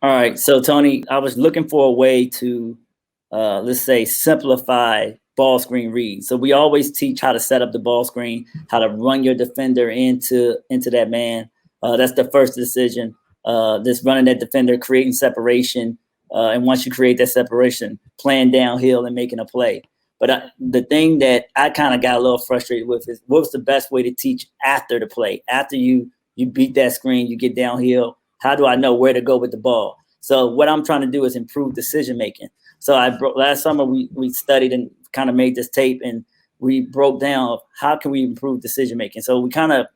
All right. So Tony, I was looking for a way to, let's say, simplify ball screen reads. So we always teach how to set up the ball screen, how to run your defender into that man. That's the first decision. Just running that defender, creating separation, and once you create that separation, playing downhill and making a play. But the thing that I kind of got a little frustrated with is what's the best way to teach after the play? After you beat that screen, you get downhill. How do I know where to go with the ball? So what I'm trying to do is improve decision making. So last summer we studied and kind of made this tape, and we broke down how can we improve decision making. So we kind of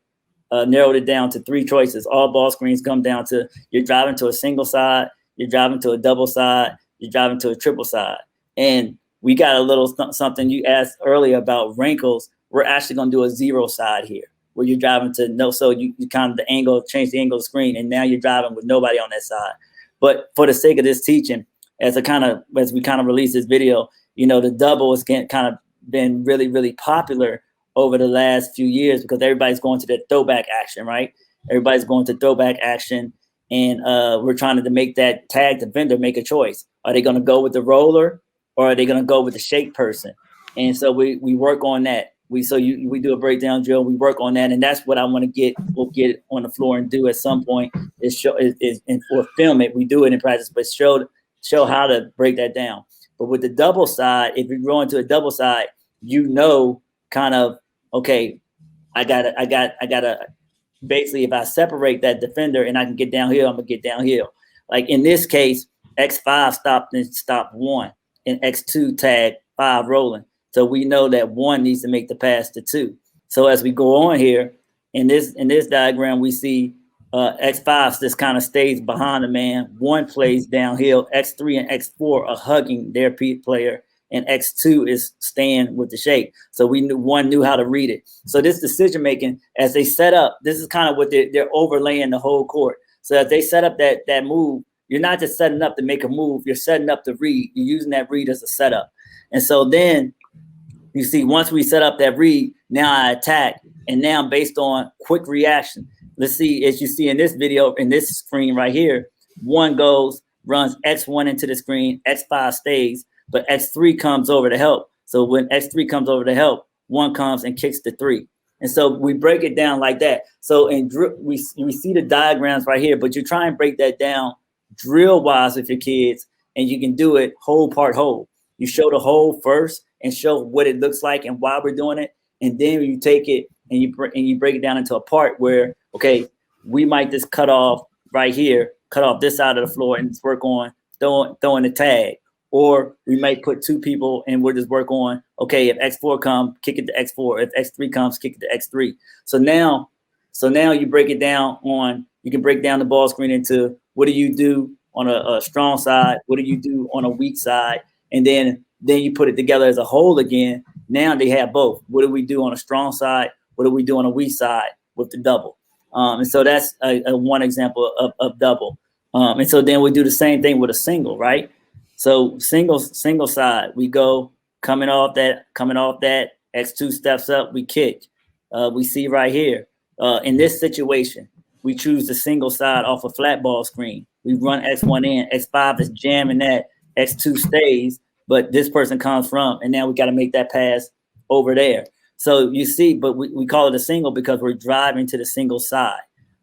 narrowed it down to 3 choices. All ball screens come down to you're driving to a single side, you're driving to a double side, you're driving to a triple side. And we got a little something you asked earlier about wrinkles. We're actually going to do a 0 side here, where you're driving to no, so you kind of change the angle of the screen, and now you're driving with nobody on that side. But for the sake of this teaching, as we kind of release this video, the double has kind of been really, really popular over the last few years because everybody's going to the throwback action, right? Everybody's going to throwback action, and we're trying to make that tag defender make a choice. Are they going to go with the roller, or are they going to go with the shake person? And so we work on that. We do a breakdown drill. We work on that, and that's what I want to get. We'll get on the floor and do at some point. Or film it. We do it in practice, but show how to break that down. But with the double side, if you go into a double side, kind of okay. I gotta basically, if I separate that defender and I can get downhill, I'm gonna get downhill. Like in this case, X5 stopped 1, and X2 tag 5 rolling. So we know that 1 needs to make the pass to 2. So as we go on here in this diagram, we see X5 just kind of stays behind the man. 1 plays downhill. X3 and X4 are hugging their player, and X2 is staying with the shake. So one knew how to read it. So this decision making, as they set up, this is kind of what they're overlaying the whole court. So as they set up that move, you're not just setting up to make a move. You're setting up to read. You're using that read as a setup. And so then you see, once we set up that read, now I attack. And now based on quick reaction, let's see, as you see in this video, in this screen right here, 1 goes, runs X1 into the screen, X5 stays, but X3 comes over to help. So when X3 comes over to help, 1 comes and kicks the 3. And so we break it down like that. So we see the diagrams right here, but you try and break that down drill-wise with your kids, and you can do it whole part whole. You show the whole first and show what it looks like and why we're doing it, and then you take it and you break it down into a part where, okay, we might just cut off right here, cut off this side of the floor, and just work on throwing the tag. Or we might put 2 people and we'll just work on, okay, if X4 comes, kick it to X4. If X3 comes, kick it to X3. So now you break it down you can break down the ball screen into what do you do on a strong side? What do you do on a weak side? And then you put it together as a whole again. Now they have both. What do we do on a strong side? What do we do on a weak side with the double? And so that's a one example of double. And so then we do the same thing with a single, right? So single side, we go coming off that, X2 steps up, we kick. We see right here, in this situation, we choose the single side off a flat ball screen. We run X1 in, X5 is jamming that, X2 stays, but this person comes from, and now we got to make that pass over there. So you see, but we call it a single because we're driving to the single side.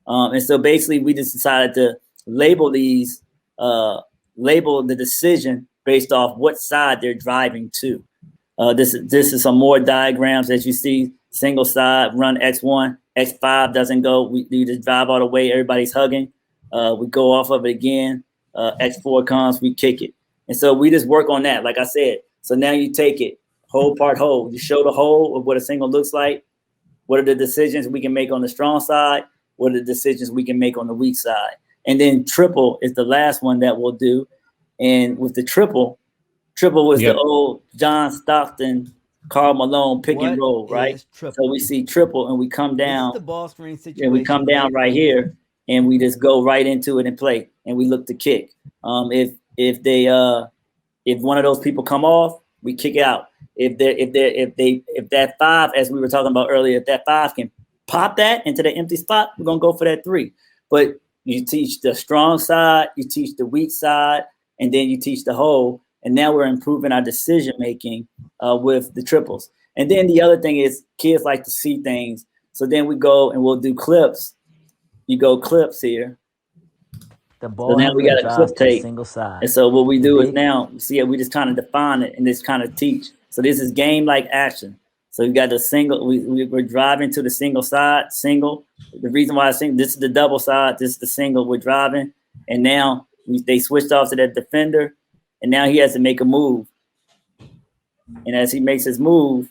And so basically we just decided to label the decision based off what side they're driving to. This is some more diagrams as you see. Single side, run X1, X5 doesn't go. We just drive all the way. Everybody's hugging. We go off of it again. X4 comes, we kick it. And so we just work on that, like I said. So now you take it, whole part whole. You show the whole of what a single looks like. What are the decisions we can make on the strong side? What are the decisions we can make on the weak side? And then triple is the last one that we'll do. And with the triple was the old John Stockton, Karl Malone pick and roll, right? So we see triple and we come down. This is the ball screen situation. And we come down right here and we just go right into it and play. And we look to kick. If one of those people come off, we kick out. If that 5, as we were talking about earlier, if that 5 can pop that into the empty spot, we're gonna go for that 3. But You teach the strong side, you teach the weak side, and then you teach the whole. And now we're improving our decision making with the triples. And then the other thing is kids like to see things. So then we go and we'll do clips. You go clips here. The So ball now we handler got a drives clip to the tape. single side. And so what we The do is big- now, see, we just kind of define it and just kind of teach. So this is game like action. So you got the single, we're driving to the single side, single. The reason why I think this is the double side, this is the single we're driving. And now they switched off to that defender. And now he has to make a move. And as he makes his move,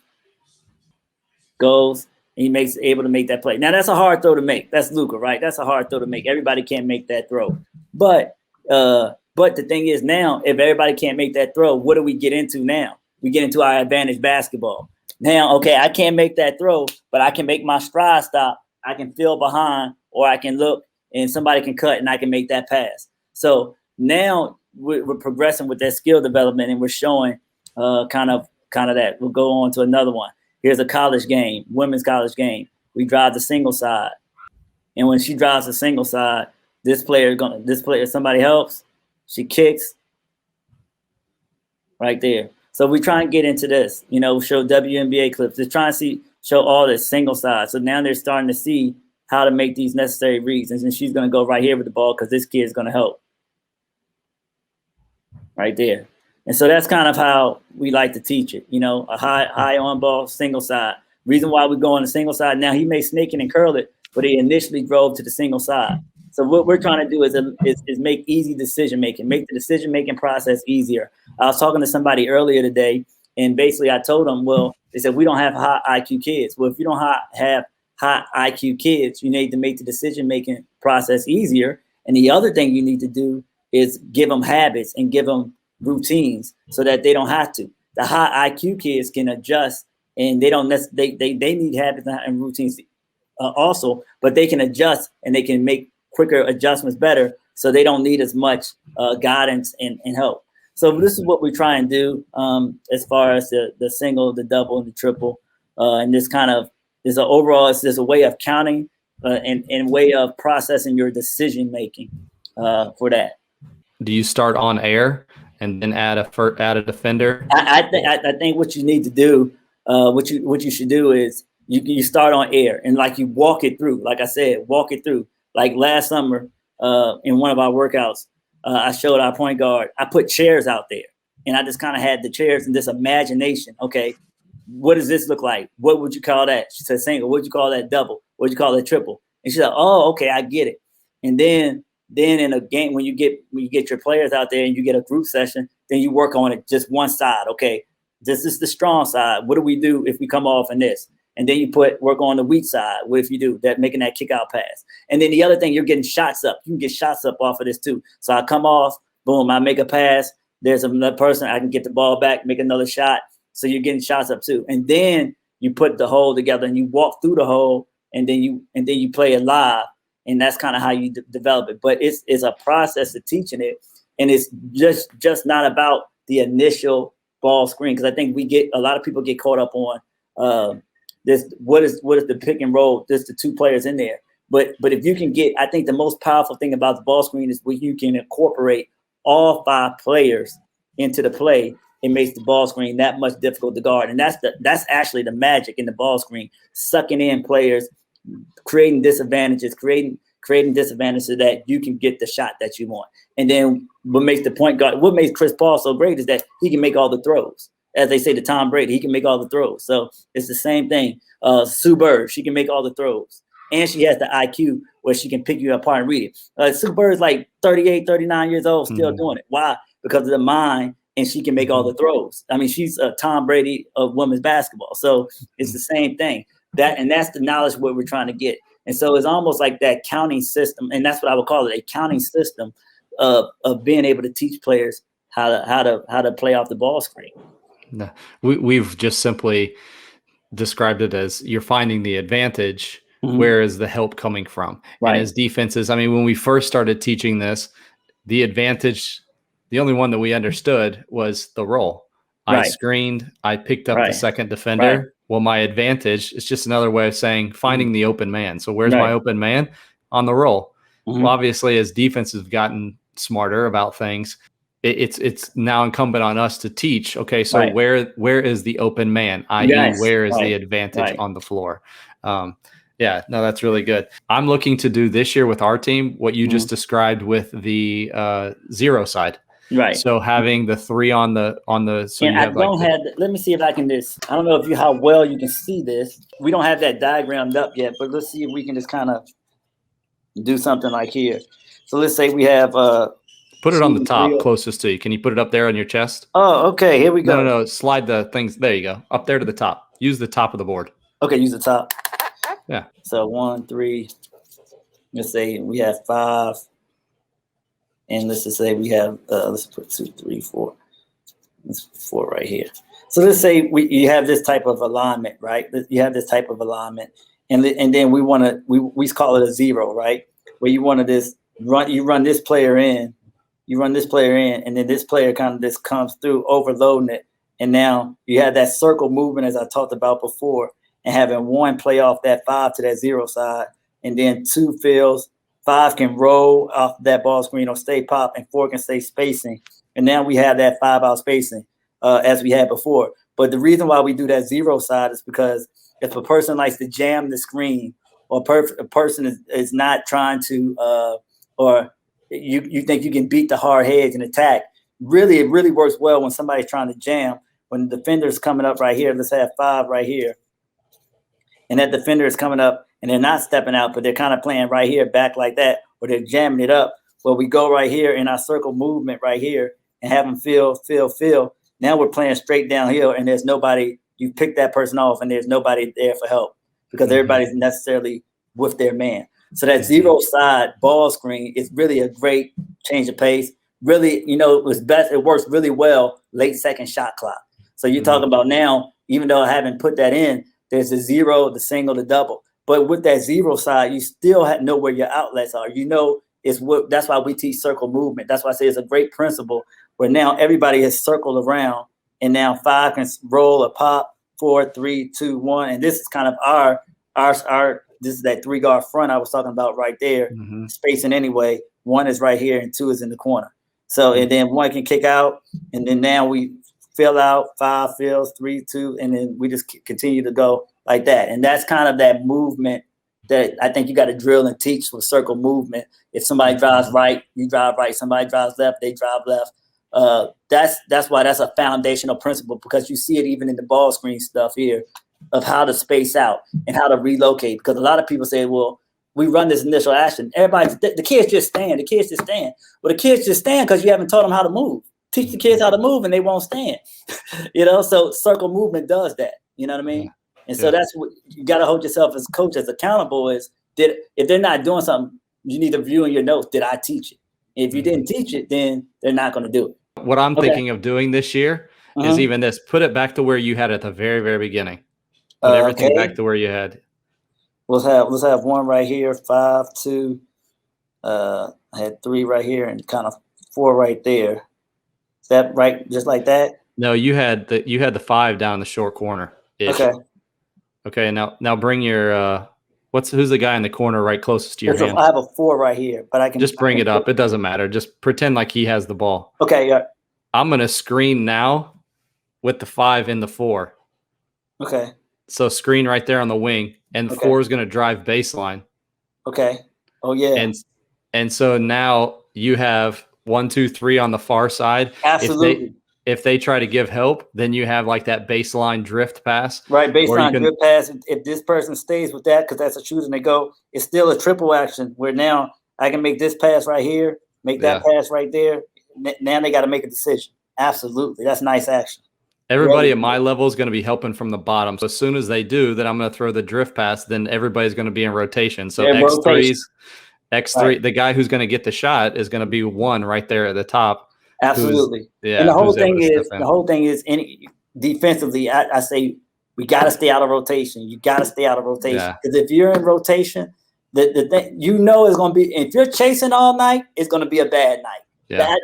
goes, and he makes able to make that play. Now that's a hard throw to make. That's Luka, right? That's a hard throw to make. Everybody can't make that throw. But the thing is now, if everybody can't make that throw, what do we get into now? We get into our advantage basketball. Now, okay, I can't make that throw, but I can make my stride stop. I can feel behind, or I can look and somebody can cut and I can make that pass. So now we're progressing with that skill development, and we're showing kind of that. We'll go on to another one. Here's a college game, women's college game. We drive the single side. And when she drives the single side, this player, somebody helps, she kicks right there. So we try and get into this, show WNBA clips. Just trying to show all this single side. So now they're starting to see how to make these necessary reads. And she's going to go right here with the ball because this kid is going to help. Right there. And so that's kind of how we like to teach it, a high on ball, single side. Reason why we go on the single side. Now he may snake it and curl it, but he initially drove to the single side. So what we're trying to do is make easy decision making, make the decision making process easier. I was talking to somebody earlier today, and basically I told them, well, they said we don't have high IQ kids. Well, if you don't have high IQ kids, you need to make the decision making process easier. And the other thing you need to do is give them habits and give them routines so that they don't have to. The high IQ kids can adjust, and they don't necessarily they need habits and routines also, but they can adjust and they can make quicker adjustments better, so they don't need as much guidance and help. So this is what we try and do as far as the single, the double, and the triple, and this kind of is an overall. It's a way of counting and way of processing your decision making for that. Do you start on air and then add a defender? I think what you need to do, what you should do is you start on air and like you walk it through. Like I said, walk it through. Like last summer in one of our workouts, I showed our point guard. I put chairs out there, and I just kind of had the chairs and this imagination. Okay, what does this look like? What would you call that? She said single. What would you call that double? What would you call that triple? And she said, oh, okay, I get it. And then in a game, when you get your players out there and you get a group session, then you work on it just one side. Okay, this is the strong side. What do we do if we come off in this? And then you work on the weak side. What if you do that, making that kick out pass? And then the other thing, you're getting shots up. You can get shots up off of this too. So I come off, boom, I make a pass. There's another person, I can get the ball back, make another shot. So you're getting shots up too. And then you put the hole together and you walk through the hole, and then you play it live. And that's kind of how you develop it. But it's a process of teaching it. And it's just not about the initial ball screen. Because I think a lot of people get caught up on this. What is the pick and roll? There's the two players in there. But if you can I think the most powerful thing about the ball screen is when you can incorporate all 5 players into the play. It makes the ball screen that much difficult to guard. And that's actually the magic in the ball screen, sucking in players, creating disadvantages so that you can get the shot that you want. And then what makes Chris Paul so great is that he can make all the throws. As they say to Tom Brady, he can make all the throws. So it's the same thing. Sue Bird, she can make all the throws. And she has the IQ where she can pick you apart and read it. Sue Bird's like 38, 39 years old, still doing it. Why? Because of the mind, and she can make all the throws. I mean, she's a Tom Brady of women's basketball. So it's the same thing. That's the knowledge what we're trying to get. And so it's almost like that counting system, and that's what I would call it, a counting system of being able to teach players how to play off the ball screen. No, we've just simply described it as you're finding the advantage, where is the help coming from? Right. And as defenses, I mean, when we first started teaching this, the advantage, the only one that we understood was the roll. I screened, I picked up the second defender. Right. Well, my advantage is just another way of saying finding the open man. So where's my open man? On the roll. Well, obviously, as defenses have gotten smarter about things, it's now incumbent on us to teach. Okay, so where is the open man? I.e., where is the advantage on the floor? Yeah, no, that's really good. I'm looking to do this year with our team what you just described with the zero side. Right. So having the 3 on the so and you have let me see if I can just, I don't know if how well you can see this. We don't have that diagrammed up yet, but let's see if we can just kind of do something like here. So let's say we have put it on the top closest to you. Can you put it up there on your chest? Oh, okay. Here we go. No. Slide the things. There you go. Up there to the top. Use the top of the board. Okay, use the top. Yeah. So 1, 3. Let's say we have 5. And let's just say we have let's put 2, 3, 4. That's 4 right here. So let's say you have this type of alignment, right? You have this type of alignment, and then we want to we call it a zero, right? Where you want to run this player in, and then this player kind of just comes through, overloading it, and now you have that circle movement as I talked about before, and having 1 play off that 5 to that 0 side, and then 2 fills. 5 can roll off that ball screen or stay pop, and 4 can stay spacing. And now we have that 5-out spacing as we had before. But the reason why we do that 0 side is because if a person likes to jam the screen, or a person is not trying to, or you think you can beat the hard heads and attack, it really works well when somebody's trying to jam. When the defender's coming up right here, let's have 5 right here. And that defender is coming up, and they're not stepping out, but they're kind of playing right here, back like that, or they're jamming it up. Well, we go right here in our circle movement right here and have them feel. Now we're playing straight downhill, and there's nobody. You pick that person off, and there's nobody there for help because everybody's necessarily with their man. So that 0 side ball screen is really a great change of pace. Really, it works really well late second shot clock. So you're talking about now, even though I haven't put that in, there's a 0, the single, the double. But with that 0 side, you still know where your outlets are. That's why we teach circle movement. That's why I say it's a great principle where now everybody has circled around, and now 5 can roll a pop, 4, 3, 2, 1. And this is kind of our this is that 3-guard front I was talking about right there, spacing anyway. 1 is right here and 2 is in the corner. So, and then 1 can kick out, and then now we fill out, 5 fills, 3, 2, and then we just continue to go like that. And that's kind of that movement that I think you got to drill and teach with circle movement. If somebody drives right, you drive right. Somebody drives left, they drive left. That's why that's a foundational principle, because you see it even in the ball screen stuff here of how to space out and how to relocate. Because a lot of people say, well, we run this initial action. The kids just stand. Well, the kids just stand because you haven't taught them how to move. Teach the kids how to move and they won't stand. So circle movement does that. You know what I mean? And so that's what you got to hold yourself as coach as accountable is if they're not doing something, you need to review in your notes. Did I teach it? If you didn't teach it, then they're not going to do it. What I'm thinking of doing this year is even this. Put it back to where you had at the very, very beginning. Put everything back to where you had. Let's have 1 right here, 5, 2. I had 3 right here and kind of 4 right there. Is that right? Just like that? No, you had the 5 down in the short corner. Okay. Now bring your who's the guy in the corner right closest to your hand? I have a 4 right here, but I can just bring it up. It doesn't matter. Just pretend like he has the ball. Okay. Yeah. I'm gonna screen now with the 5 in the 4. Okay. So screen right there on the wing, and the 4 is gonna drive baseline. Okay. Oh yeah. And so now you have 1, 2, 3 on the far side. Absolutely. If they try to give help, then you have like that baseline drift pass. Right, baseline drift pass. If this person stays with that, because that's a shooter and they go, it's still a triple action where now I can make this pass right here, make that pass right there. Now they got to make a decision. Absolutely. That's nice action. Everybody at my level is going to be helping from the bottom. So as soon as they do, then I'm going to throw the drift pass. Then everybody's going to be in rotation. So X3, the guy who's going to get the shot is going to be 1 right there at the top. Absolutely. And the whole thing is defensively, I say we got to stay out of rotation. You got to stay out of rotation. Because if you're in rotation, the thing is going to be, if you're chasing all night, it's going to be a bad night. Yeah.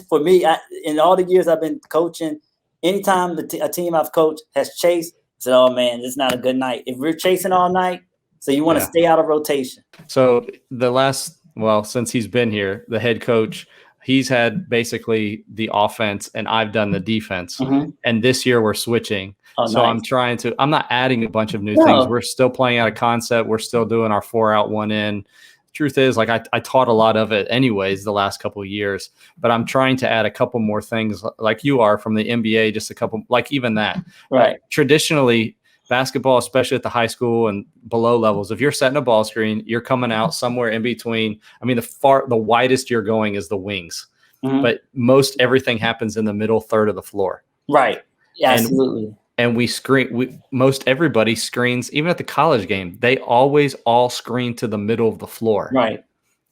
For me, in all the years I've been coaching, anytime a team I've coached has chased, I said, oh man, it's not a good night. If we're chasing all night, so you want to stay out of rotation. So the last Well, since he's been here, the head coach, he's had basically the offense and I've done the defense. And this year we're switching. Oh, so nice. I'm not adding a bunch of new things. We're still playing out of concept. We're still doing our 4 out, 1 in. Truth is, like I taught a lot of it anyways the last couple of years, but I'm trying to add a couple more things like you are from the NBA, just a couple, like even that. Right. Traditionally, basketball, especially at the high school and below levels, if you're setting a ball screen, you're coming out somewhere in between. I mean, the widest you're going is the wings, but most everything happens in the middle third of the floor. Right. Yeah, absolutely. And we screen, most everybody screens, even at the college game, they always all screen to the middle of the floor. Right.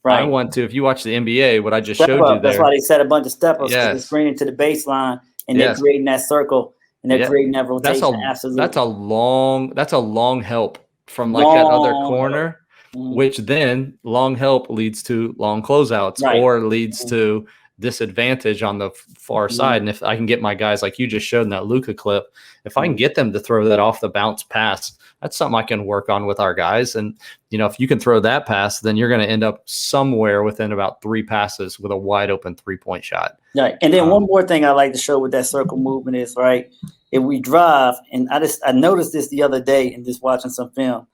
I want to, if you watch the NBA, what I just showed you there. That's why they set a bunch of step-ups. Yes. They're screening to the baseline and they're creating that circle and they're creating that rotation. Absolutely. That's a long help from like that other corner, which then long help leads to long closeouts or leads to disadvantage on the far side. And if I can get my guys like you just showed in that Luka clip, if I can get them to throw that off the bounce pass, that's something I can work on with our guys. And, you know, if you can throw that pass, then you're going to end up somewhere within about 3 passes with a wide open 3-point shot. Right. And then one more thing I like to show with that circle movement is, right, if we drive, and I noticed this the other day in just watching some film,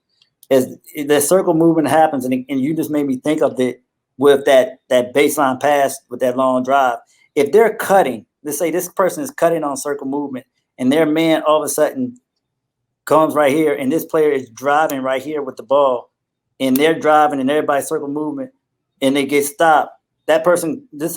is the circle movement happens, and you just made me think of it with that baseline pass with that long drive. If they're cutting, let's say this person is cutting on circle movement, and their man all of a sudden comes right here, and this player is driving right here with the ball, and they're driving, and everybody's circle movement, and they get stopped. That person, this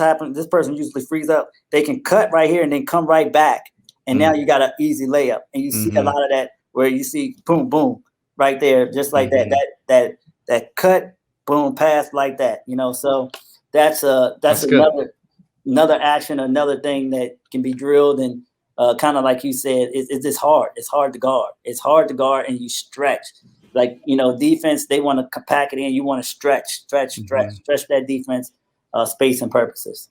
person usually frees up. They can cut right here and then come right back, and now you got an easy layup. And you see a lot of that where you see boom, boom, right there, just like that cut, boom, pass like that, you know. So that's another action, another thing that can be drilled, and kind of like you said, it's just hard. It's hard to guard. It's hard to guard, and you stretch. Like, you know, defense, they want to pack it in. You want to stretch that defense, space and purposes.